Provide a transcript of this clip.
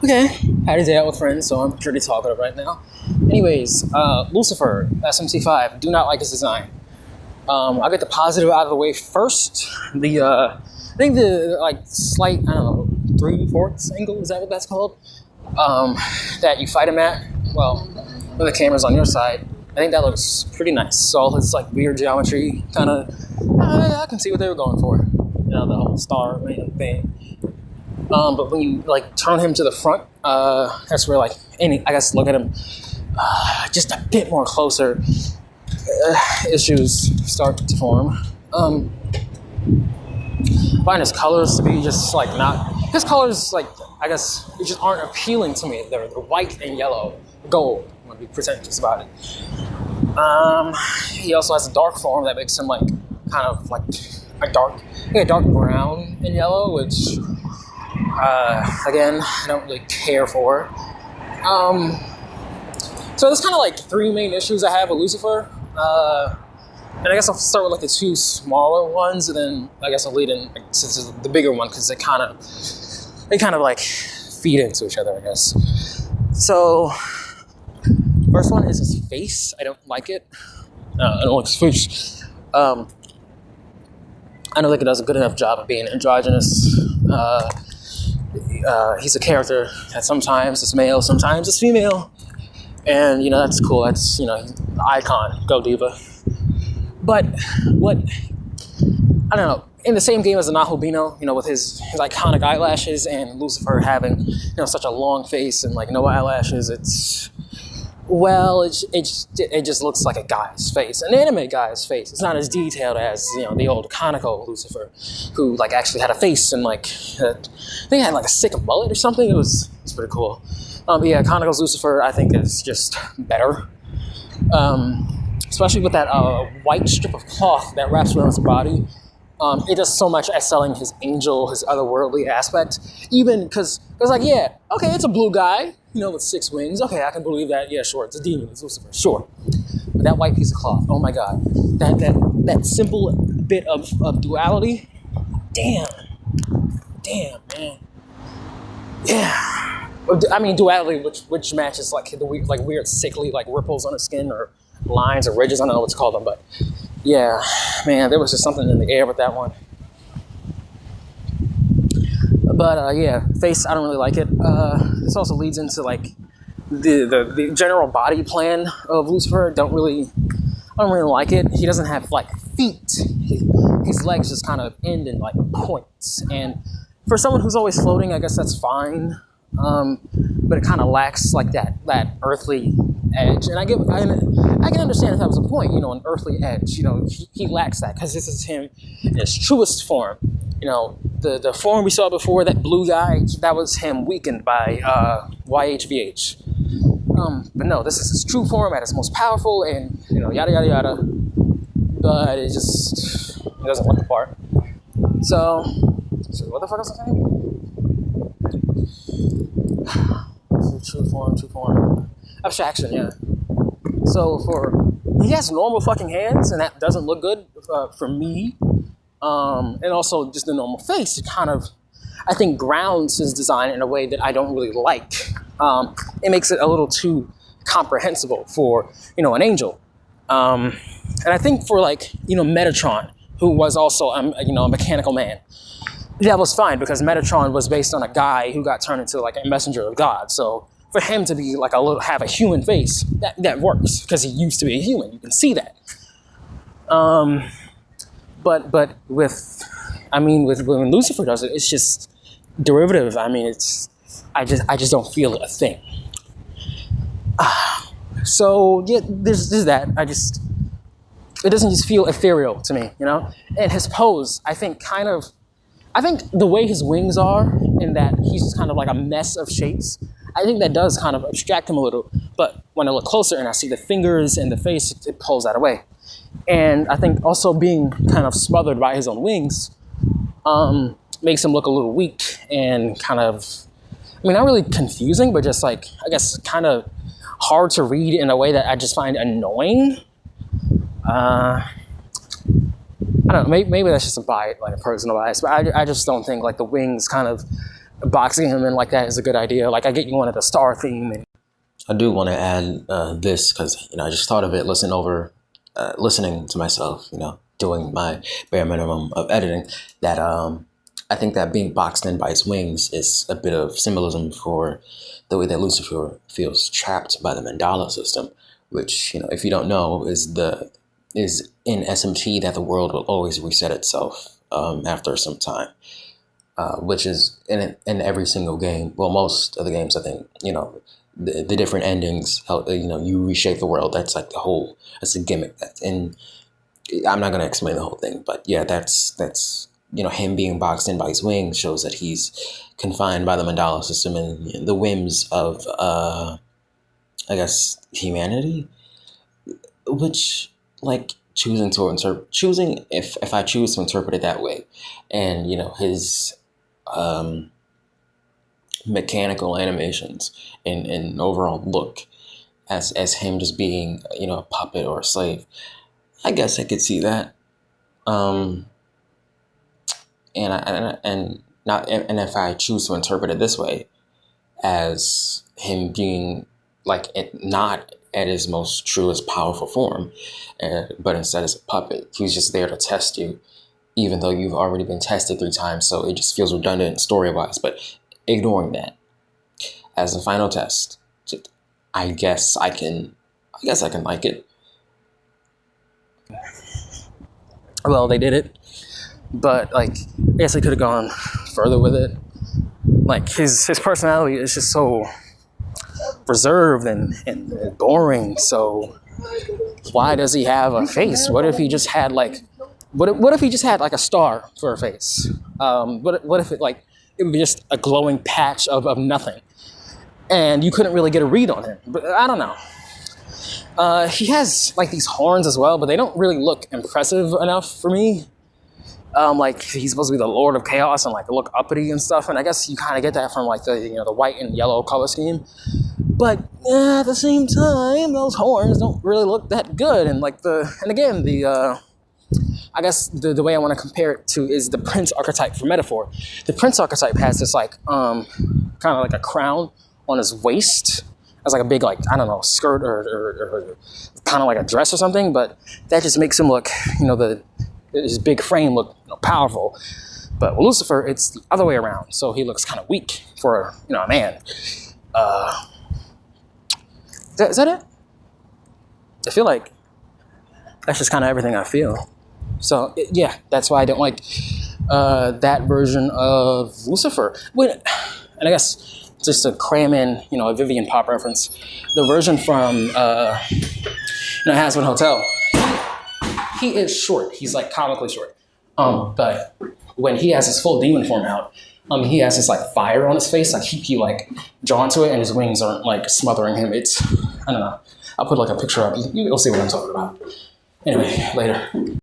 Okay, had a day out with friends, so I'm pretty talkative right now. Anyways, Lucifer, SMT5, do not like his design. I'll get the positive out of the way first. I think the slight, I don't know, 3/4 angle, is that what that's called? That you fight him at, well, when the camera's on your side. I think that looks pretty nice. So all his weird geometry, kind of, I can see what they were going for. You know, the whole star thing. But when you turn him to the front, that's where I guess look at him just a bit more closer, issues start to form. Find his colors to be just not his colors. I guess they just aren't appealing to me. They're white and yellow, gold. I'm gonna be pretentious about it. He also has a dark form that makes him kind of a dark brown and yellow, which. Again, I don't really care for. So there's kind of three main issues I have with Lucifer. And I guess I'll start with the two smaller ones, and then I guess I'll lead in to the bigger one because they kind of feed into each other, I guess. So first one is his face. I don't like it. I don't like his face. I don't think it does a good enough job of being androgynous. He's a character that sometimes is male, sometimes it's female, and that's cool. That's icon, go diva. But what I don't know, in the same game as the Nahobino, with his iconic eyelashes, and Lucifer having such a long face and no eyelashes, it just looks like a guy's face, an anime guy's face. It's not as detailed as the old Kaneko Lucifer, who actually had a face and I think he had a sick mullet or something. It was pretty cool. But yeah, Kaneko's Lucifer I think is just better, especially with that white strip of cloth that wraps around his body. It does so much as selling his angel, his otherworldly aspect. Even because yeah, okay, it's a blue guy, with 6 wings. Okay, I can believe that. Yeah, sure, it's a demon, it's Lucifer, sure. But that white piece of cloth, oh my God, that simple bit of duality, damn, man. Yeah, I mean duality, which matches the weird sickly ripples on his skin or lines or ridges. I don't know what to call them, but yeah, man, there was just something in the air with that one. But yeah, face, I don't really like it. This also leads into the general body plan of Lucifer. I don't really like it. He doesn't have feet. His legs just kind of end in points. And for someone who's always floating, I guess that's fine. But it kind of lacks that earthly edge. And I can understand if that was a point, an earthly edge. He lacks that because this is him in his truest form. The form we saw before, that blue guy, that was him weakened by YHVH. But no, this is his true form at its most powerful, and yada yada yada. But it doesn't look the part. So what the fuck was I saying? True form. Abstraction, yeah. So he has normal fucking hands, and that doesn't look good for me. And also just the normal face, it kind of, I think, grounds his design in a way that I don't really like. It makes it a little too comprehensible for, an angel. And I think for Metatron, who was also, a mechanical man, that was fine because Metatron was based on a guy who got turned into a messenger of God. So for him to be have a human face, that works because he used to be a human. You can see that. But with when Lucifer does it, it's just derivative. I mean, I just don't feel a thing. So yeah, there's that. It doesn't just feel ethereal to me, And his pose, I think the way his wings are, in that he's just kind of a mess of shapes, I think that does kind of abstract him a little. But when I look closer and I see the fingers and the face, it pulls that away. And I think also being kind of smothered by his own wings makes him look a little weak and kind of, not really confusing, but just I guess kind of hard to read in a way that I just find annoying. I don't know, maybe that's just a bias, a personal bias, but I just don't think the wings kind of boxing him in like that is a good idea. Like, I get you wanted the star theme. And I do want to add this because, I just thought of it listening to myself, doing my bare minimum of editing, that I think that being boxed in by his wings is a bit of symbolism for the way that Lucifer feels trapped by the mandala system, which, if you don't know, is in SMT that the world will always reset itself after some time, which is in every single game. Well, most of the games, I think, the different endings, how, you reshape the world. That's like that's a gimmick. I'm not going to explain the whole thing, but yeah, that's him being boxed in by his wings shows that he's confined by the mandala system and the whims of, I guess, humanity, which, like, choosing if I choose to interpret it that way, and his mechanical animations and overall look as him just being a puppet or a slave, I guess I could see that. And if I choose to interpret it this way, as him being like not at his most truest powerful form, but instead as a puppet, he's just there to test you, even though you've already been tested 3 times. So it just feels redundant story wise. But ignoring that as a final test, I guess I can like it. well, they did it, but like, I guess they could have gone further with it. Like, his personality is just so reserved and boring. So why does he have a face? What if he just had like, what if he just had like a star for a face? What if it would be just a glowing patch of nothing, and you couldn't really get a read on him? But I don't know. He has like these horns as well, but they don't really look impressive enough for me. Like, he's supposed to be the Lord of Chaos and like look uppity and stuff, and I guess you kind of get that from like the the white and yellow color scheme. But at the same time, those horns don't really look that good. And like I guess the way I want to compare it to is the prince archetype for metaphor. The prince archetype has this like kind of like a crown on his waist. As like a big, like, I don't know, skirt or kind of like a dress or something, but that just makes him look, his big frame look powerful. But with Lucifer, it's the other way around. So he looks kind of weak for, a man. Is that it? I feel like that's just kind of everything I feel. So, yeah, that's why I don't like that version of Lucifer. And I guess just to cram in, a Vivian Pop reference, the version from Hazbin Hotel, he is short. He's like comically short. But when he has his full demon form out, he has this like fire on his face, like he like drawn to it, and his wings aren't like smothering him. It's, I don't know. I'll put like a picture up. You'll see what I'm talking about. Anyway, later.